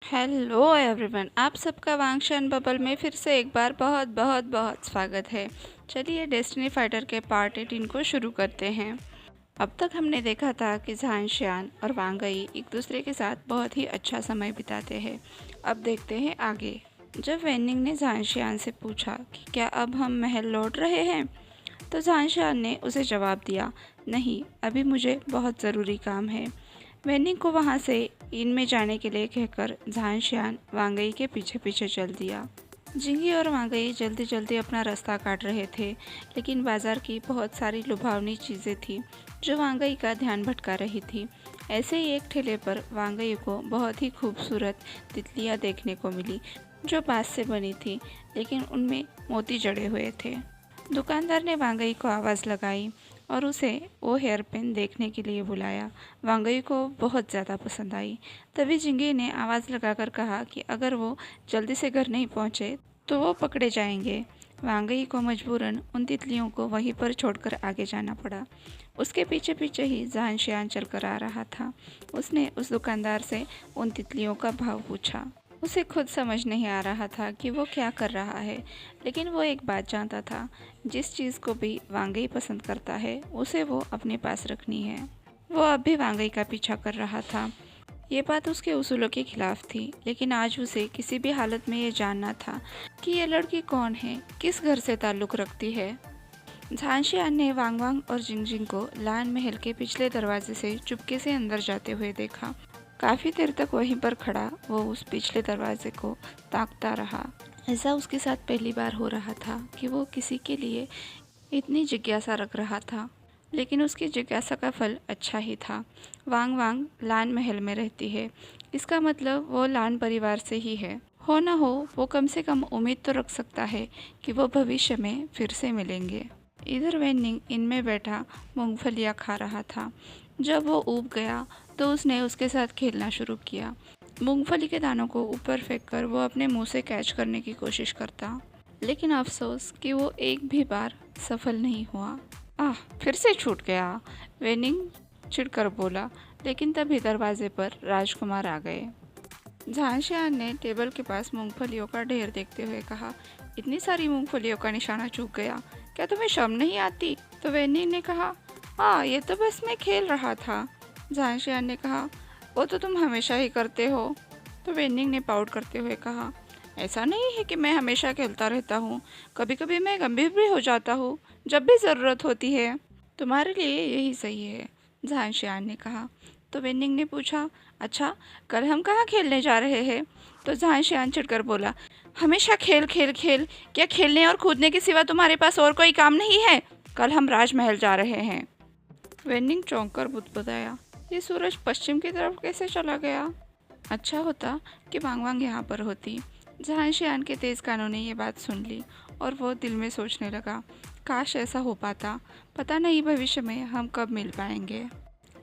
Hello everyone, आप सबका वांगशन bubble में फिर से एक बार बहुत बहुत बहुत स्वागत है। चलिए डेस्टिनी फाइटर के पार्ट 18 को शुरू करते हैं। अब तक हमने देखा था कि झांशियान और वांगई एक दूसरे के साथ बहुत ही अच्छा समय बिताते हैं। अब देखते हैं आगे। जब वेनिंग ने झांशियान से पूछा कि क्या अब हम महल लौट रहे हैं, तो झांशियान ने उसे जवाब दिया, नहीं, अभी मुझे बहुत ज़रूरी काम है। वेनिंग को वहाँ से इन में जाने के लिए कहकर झांशियान वांगई के पीछे पीछे चल दिया। जिंगी और वांगई जल्दी जल्दी अपना रास्ता काट रहे थे, लेकिन बाजार की बहुत सारी लुभावनी चीज़ें थी जो वांगई का ध्यान भटका रही थी। ऐसे ही एक ठेले पर वांगई को बहुत ही खूबसूरत तितलियाँ देखने को मिली जो बाँस से बनी थी, लेकिन उनमें मोती जड़े हुए थे। दुकानदार ने वांगई को आवाज़ लगाई और उसे वो हेयर पेन देखने के लिए बुलाया। वांगई को बहुत ज़्यादा पसंद आई। तभी जिंगी ने आवाज़ लगाकर कहा कि अगर वो जल्दी से घर नहीं पहुँचे तो वो पकड़े जाएंगे। वांगई को मजबूरन उन तितलियों को वहीं पर छोड़कर आगे जाना पड़ा। उसके पीछे पीछे ही झांशियान चलकर आ रहा था। उसने उस दुकानदार से उन तितलियों का भाव पूछा। उसे खुद समझ नहीं आ रहा था कि वो क्या कर रहा है, लेकिन वो एक बात जानता था, जिस चीज़ को भी वांगई पसंद करता है उसे वो अपने पास रखनी है। वो अब भी वांगई का पीछा कर रहा था। ये बात उसके उसूलों के खिलाफ थी, लेकिन आज उसे किसी भी हालत में ये जानना था कि ये लड़की कौन है, किस घर से ताल्लुक़ रखती है। झांशियान ने वांग वांग और जिंग जिंग को लान महल के पिछले दरवाजे से चुपके से अंदर जाते हुए देखा। काफ़ी देर तक वहीं पर खड़ा वो उस पिछले दरवाजे को ताकता रहा। ऐसा उसके साथ पहली बार हो रहा था कि वो किसी के लिए इतनी जिज्ञासा रख रहा था, लेकिन उसकी जिज्ञासा का फल अच्छा ही था। वांग वांग लान महल में रहती है, इसका मतलब वो लान परिवार से ही है। हो न हो, वो कम से कम उम्मीद तो रख सकता है कि वो भविष्य में फिर से मिलेंगे। इधर वेनिंग इनमें बैठा मूंगफलियाँ खा रहा था। जब वो ऊब गया तो उसने उसके साथ खेलना शुरू किया। मूंगफली के दानों को ऊपर फेंककर वो अपने मुंह से कैच करने की कोशिश करता, लेकिन अफसोस कि वो एक भी बार सफल नहीं हुआ। फिर से छूट गया, वेनिंग चिढ़कर बोला। लेकिन तभी दरवाजे पर राजकुमार आ गए। झांशियान ने टेबल के पास मूंगफलियों का ढेर देखते हुए कहा, इतनी सारी मूंगफलियों का निशाना चूक गया, क्या तुम्हें शर्म नहीं आती? तो वेनिंग ने कहा, हाँ, ये तो बस मैं खेल रहा था। झांशियान ने कहा, वो तो तुम हमेशा ही करते हो। तो वेनिंग ने पाउट करते हुए कहा, ऐसा नहीं है कि मैं हमेशा खेलता रहता हूँ, कभी कभी मैं गंभीर भी हो जाता हूँ जब भी ज़रूरत होती है। तुम्हारे लिए यही सही है, झांशियान ने कहा। तो वेनिंग ने पूछा, अच्छा, कल हम कहाँ खेलने जा रहे हैं? तो झांशियान चिढ़कर बोला, हमेशा खेल खेल खेल, क्या खेलने और कूदने के सिवा तुम्हारे पास और कोई काम नहीं है? कल हम राजमहल जा रहे हैं। वेनिंग चौंक कर बुदबुदाया, ये सूरज पश्चिम की तरफ कैसे चला गया? अच्छा होता कि वांग वांग यहाँ पर होती। झांशियान के तेज कानों ने ये बात सुन ली और वो दिल में सोचने लगा, काश ऐसा हो पाता, पता नहीं भविष्य में हम कब मिल पाएंगे।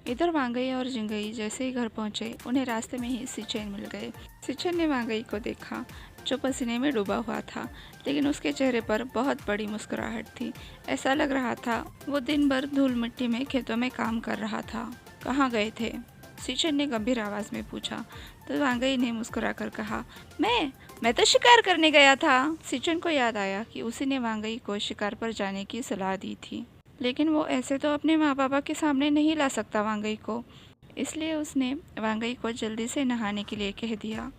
इधर वांगई और जिंगई जैसे ही घर पहुंचे, उन्हें रास्ते में ही सिचेन मिल गए। सिचेन ने वांगई को देखा, जो पसीने में डूबा हुआ था, लेकिन उसके चेहरे पर बहुत बड़ी मुस्कुराहट थी। ऐसा लग रहा था वो दिन भर धूल मिट्टी में खेतों में काम कर रहा था। कहाँ गए थे? सिचेन ने गंभीर आवाज़ में पूछा। तो वांगई ने मुस्कुराकर कहा, मैं तो शिकार करने गया था। सिचेन को याद आया कि उसी ने वांगई को शिकार पर जाने की सलाह दी थी, लेकिन वो ऐसे तो अपने माँ बाबा के सामने नहीं ला सकता वांगई को, इसलिए उसने वांगई को जल्दी से नहाने के लिए कह दिया।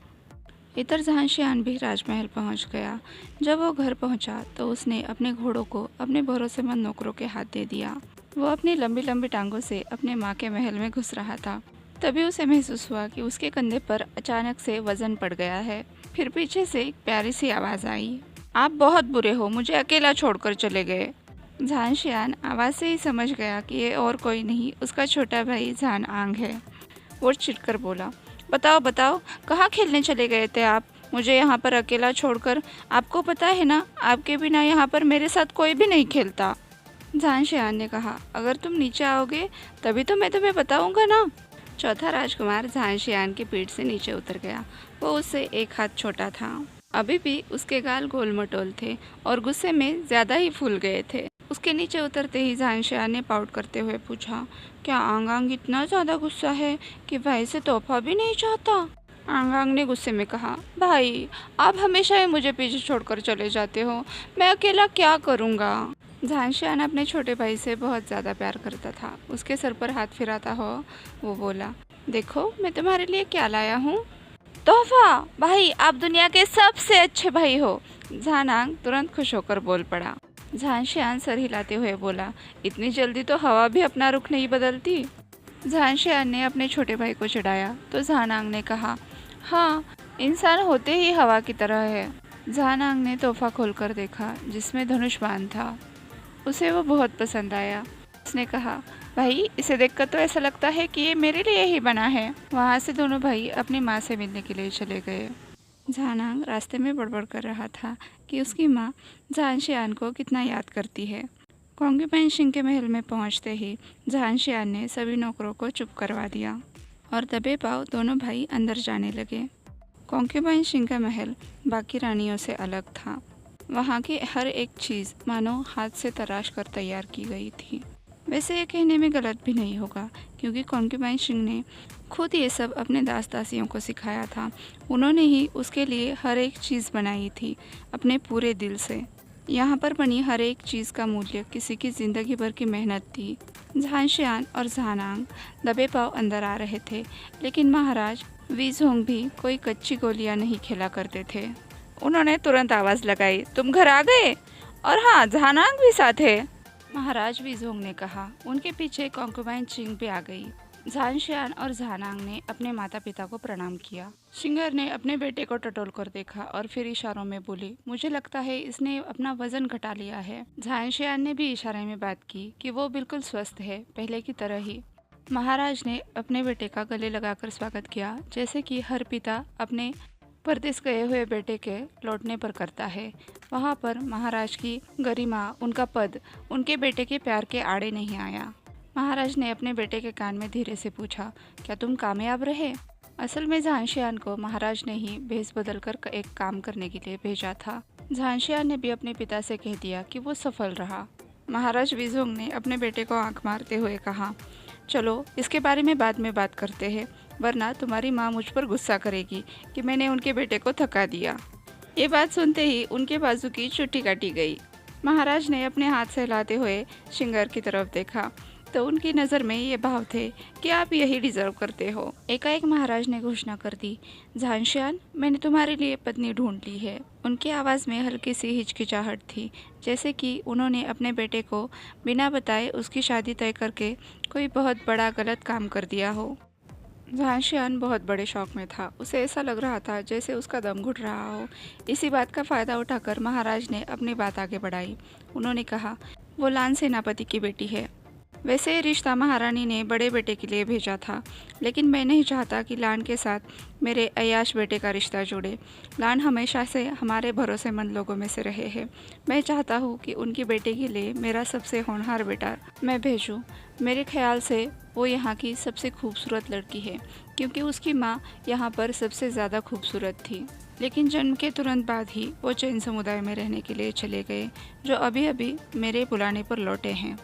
इधर झांशियान भी राजमहल पहुंच गया। जब वो घर पहुंचा तो उसने अपने घोड़ों को अपने भरोसेमंद नौकरों के हाथ दे दिया। वो अपनी लंबी लंबी टांगों से अपने माँ के महल में घुस रहा था। तभी उसे महसूस हुआ कि उसके कंधे पर अचानक से वजन पड़ गया है। फिर पीछे से एक प्यारी सी आवाज़ आई, आप बहुत बुरे हो, मुझे अकेला छोड़कर चले गए। झांशियान आवाज़ से ही समझ गया कि ये और कोई नहीं, उसका छोटा भाई झान आंग है। वो चिढ़कर बोला, बताओ बताओ, कहाँ खेलने चले गए थे आप मुझे यहाँ पर अकेला छोड़कर? आपको पता है ना, आपके बिना यहाँ पर मेरे साथ कोई भी नहीं खेलता। झांशियान ने कहा, अगर तुम नीचे आओगे तभी तो मैं तुम्हें बताऊँगा ना। चौथा राजकुमार झांशियान की पीठ से नीचे उतर गया। वो उससे एक हाथ छोटा था। अभी भी उसके गाल गोल मटोल थे और गुस्से में ज़्यादा ही फूल गए थे। उसके नीचे उतरते ही झांशियान ने पाउट करते हुए पूछा, क्या आंग आंग इतना ज़्यादा गुस्सा है कि भाई से तोहफा भी नहीं चाहता? आंग आंग ने गुस्से में कहा, भाई आप हमेशा ही मुझे पीछे छोड़कर चले जाते हो, मैं अकेला क्या करूँगा। झांशियान अपने छोटे भाई से बहुत ज़्यादा प्यार करता था। उसके सर पर हाथ फिराता हो वो बोला, देखो मैं तुम्हारे लिए क्या लाया हूँ। तोहफा। भाई आप दुनिया के सबसे अच्छे भाई हो। झानांग तुरंत खुश होकर बोल पड़ा। झांशियान सर हिलाते हुए बोला, इतनी जल्दी तो हवा भी अपना रुख नहीं बदलती। झांशियान ने अपने छोटे भाई को चिढ़ाया तो झानांग ने कहा, हाँ इंसान होते ही हवा की तरह है। झानांग ने तोहफा खोलकर देखा जिसमें धनुष बाण था। उसे वो बहुत पसंद आया। उसने कहा, भाई इसे देखकर तो ऐसा लगता है कि ये मेरे लिए ही बना है। वहाँ से दोनों भाई अपनी माँ से मिलने के लिए चले गए। झानांग रास्ते में बड़बड़ कर रहा था कि उसकी माँ झांशियान को कितना याद करती है। कॉन्क्यूपाइन सिंह के महल में पहुँचते ही झांशियान ने सभी नौकरों को चुप करवा दिया और दबे पाँव दोनों भाई अंदर जाने लगे। कॉन्क्यूपाइन सिंह का महल बाकी रानियों से अलग था। वहाँ की हर एक चीज़ मानो हाथ से तराश कर तैयार की गई थी। वैसे ये कहने में गलत भी नहीं होगा क्योंकि कॉन्क्यूपाइन सिंह ने खुद ये सब अपने दास दासियों को सिखाया था। उन्होंने ही उसके लिए हर एक चीज़ बनाई थी अपने पूरे दिल से। यहाँ पर बनी हर एक चीज़ का मूल्य किसी की ज़िंदगी भर की मेहनत थी। झांशियान और झानांग दबे पाँव अंदर आ रहे थे, लेकिन महाराज वीज़ोंग भी कोई कच्ची गोलियाँ नहीं खेला करते थे। उन्होंने तुरंत आवाज़ लगाई, तुम घर आ गए? और हाँ, झानांग भी साथ है। महाराज वीज़ोंग ने कहा। उनके पीछे कॉन्क्यूबाइन सिंह भी आ गई। झांशियान और झानांग ने अपने माता पिता को प्रणाम किया। सिंगर ने अपने बेटे को टटोल कर देखा और फिर इशारों में बोली, मुझे लगता है इसने अपना वजन घटा लिया है। झांशियान ने भी इशारे में बात की कि वो बिल्कुल स्वस्थ है, पहले की तरह ही। महाराज ने अपने बेटे का गले लगाकर स्वागत किया, जैसे कि हर पिता अपने परदेश गए हुए बेटे के लौटने पर करता है। वहाँ पर महाराज की गरिमा, उनका पद, उनके बेटे के प्यार के आड़े नहीं आया। महाराज ने अपने बेटे के कान में धीरे से पूछा, क्या तुम कामयाब रहे? असल में झांशियान को महाराज ने ही भेस बदल कर एक काम करने के लिए भेजा था। झांशियान ने भी अपने पिता से कह दिया कि वो सफल रहा। महाराज वीज़ोंग ने अपने बेटे को आंख मारते हुए कहा, चलो इसके बारे में बाद में बात करते हैं, वरना तुम्हारी माँ मुझ पर गुस्सा करेगी कि मैंने उनके बेटे को थका दिया। ये बात सुनते ही उनके बाजू की चुट्टी काटी गई। महाराज ने अपने हाथ से हिलाते हुए सिंगर की तरफ देखा तो उनकी नज़र में ये भाव थे कि आप यही डिजर्व करते हो। एकाएक महाराज ने घोषणा कर दी, झांशियान, मैंने तुम्हारे लिए पत्नी ढूंढ ली है। उनकी आवाज़ में हल्की सी हिचकिचाहट थी, जैसे कि उन्होंने अपने बेटे को बिना बताए उसकी शादी तय करके कोई बहुत बड़ा गलत काम कर दिया हो। झांशियान बहुत बड़े शौक में था। उसे ऐसा लग रहा था जैसे उसका दम घुट रहा हो। इसी बात का फ़ायदा उठाकर महाराज ने अपनी बात आगे बढ़ाई। उन्होंने कहा, वो लान सेनापति की बेटी है। वैसे ये रिश्ता महारानी ने बड़े बेटे के लिए भेजा था, लेकिन मैं नहीं चाहता कि लान के साथ मेरे अय्याश बेटे का रिश्ता जुड़े। लान हमेशा से हमारे भरोसेमंद लोगों में से रहे हैं। मैं चाहता हूँ कि उनकी बेटे के लिए मेरा सबसे होनहार बेटा मैं भेजूँ। मेरे ख्याल से वो यहाँ की सबसे खूबसूरत लड़की है, क्योंकि उसकी माँ यहाँ पर सबसे ज़्यादा खूबसूरत थी। लेकिन जन्म के तुरंत बाद ही वो जैन समुदाय में रहने के लिए चले गए, जो अभी अभी मेरे बुलाने पर लौटे हैं।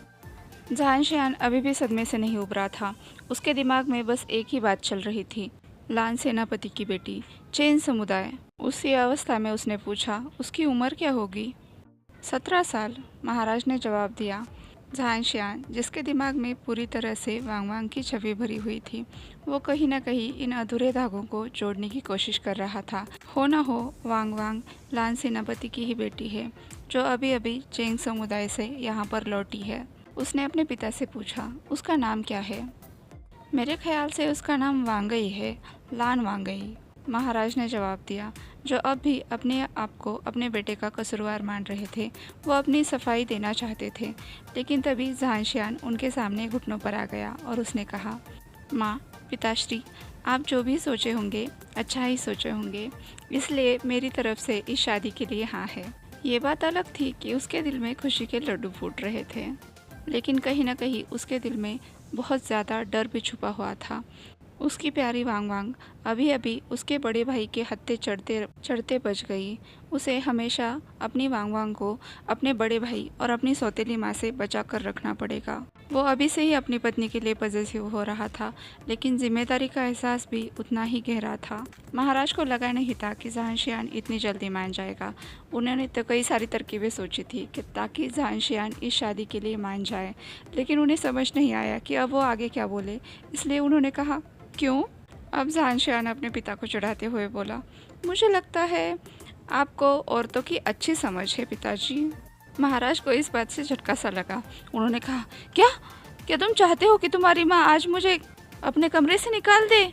झांशियान अभी भी सदमे से नहीं उबरा था। उसके दिमाग में बस एक ही बात चल रही थी, लान सेनापति की बेटी, जैन समुदाय। उसी अवस्था में उसने पूछा, उसकी उम्र क्या होगी? 17 साल, महाराज ने जवाब दिया। झांशियान, जिसके दिमाग में पूरी तरह से वांग वांग की छवि भरी हुई थी, वो कहीं ना कहीं इन अधूरे धागों को जोड़ने की कोशिश कर रहा था। हो ना हो, वांग वांग लान सेनापति की ही बेटी है, जो अभी अभी जैन समुदाय से यहाँ पर लौटी है। उसने अपने पिता से पूछा, उसका नाम क्या है? मेरे ख्याल से उसका नाम वांगई है, लान वांगई, महाराज ने जवाब दिया, जो अब भी अपने आप को अपने बेटे का कसूरवार मान रहे थे। वो अपनी सफाई देना चाहते थे, लेकिन तभी झांशियान उनके सामने घुटनों पर आ गया और उसने कहा, माँ, पिताश्री, आप जो भी सोचे होंगे अच्छा ही सोचे होंगे, इसलिए मेरी तरफ से इस शादी के लिए हाँ है। ये बात अलग थी कि उसके दिल में खुशी के लड्डू फूट रहे थे, लेकिन कहीं ना कहीं उसके दिल में बहुत ज़्यादा डर भी छुपा हुआ था। उसकी प्यारी वांग वांग अभी अभी उसके बड़े भाई के हत्थे चढ़ते चढ़ते बच गई। उसे हमेशा अपनी वांग वांग को अपने बड़े भाई और अपनी सौतेली माँ से बचा कर रखना पड़ेगा। वो अभी से ही अपनी पत्नी के लिए पॉजिटिव हो रहा था, लेकिन जिम्मेदारी का एहसास भी उतना ही गहरा था। महाराज को लगा नहीं था कि जहांशियान इतनी जल्दी मान जाएगा। उन्होंने तो कई सारी तरकीबें सोची थी कि ताकि जहांशियान इस शादी के लिए मान जाए, लेकिन उन्हें समझ नहीं आया कि अब वो आगे क्या बोले। इसलिए उन्होंने कहा, क्यों? अब जहांशियान अपने पिता को चिढ़ाते हुए बोला, मुझे लगता है आपको औरतों की अच्छी समझ है पिताजी। महाराज को इस बात से झटका सा लगा। उन्होंने कहा, क्या क्या तुम चाहते हो कि तुम्हारी माँ आज मुझे अपने कमरे से निकाल दे?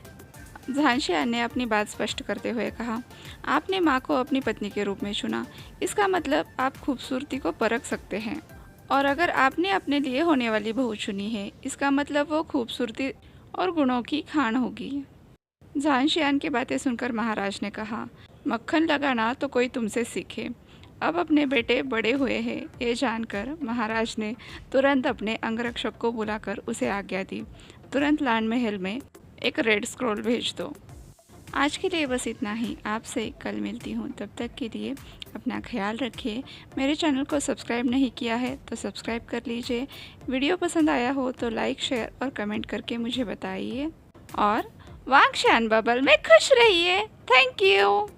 जहांशियान ने अपनी बात स्पष्ट करते हुए कहा, आपने माँ को अपनी पत्नी के रूप में चुना, इसका मतलब आप खूबसूरती को परख सकते हैं। और अगर आपने अपने लिए होने वाली बहू चुनी है, इसका मतलब वो खूबसूरती और गुणों की खान होगी। जहांशियान की बातें सुनकर महाराज ने कहा, मक्खन लगाना तो कोई तुमसे सीखे। अब अपने बेटे बड़े हुए हैं ये जानकर महाराज ने तुरंत अपने अंगरक्षक को बुलाकर उसे आज्ञा दी, तुरंत लाल महल में एक रेड स्क्रॉल भेज दो। आज के लिए बस इतना ही। आपसे कल मिलती हूँ, तब तक के लिए अपना ख्याल रखिए। मेरे चैनल को सब्सक्राइब नहीं किया है तो सब्सक्राइब कर लीजिए। वीडियो पसंद आया हो तो लाइक, शेयर और कमेंट करके मुझे बताइए। और वांगशान बबल में खुश रहिए। Thank you.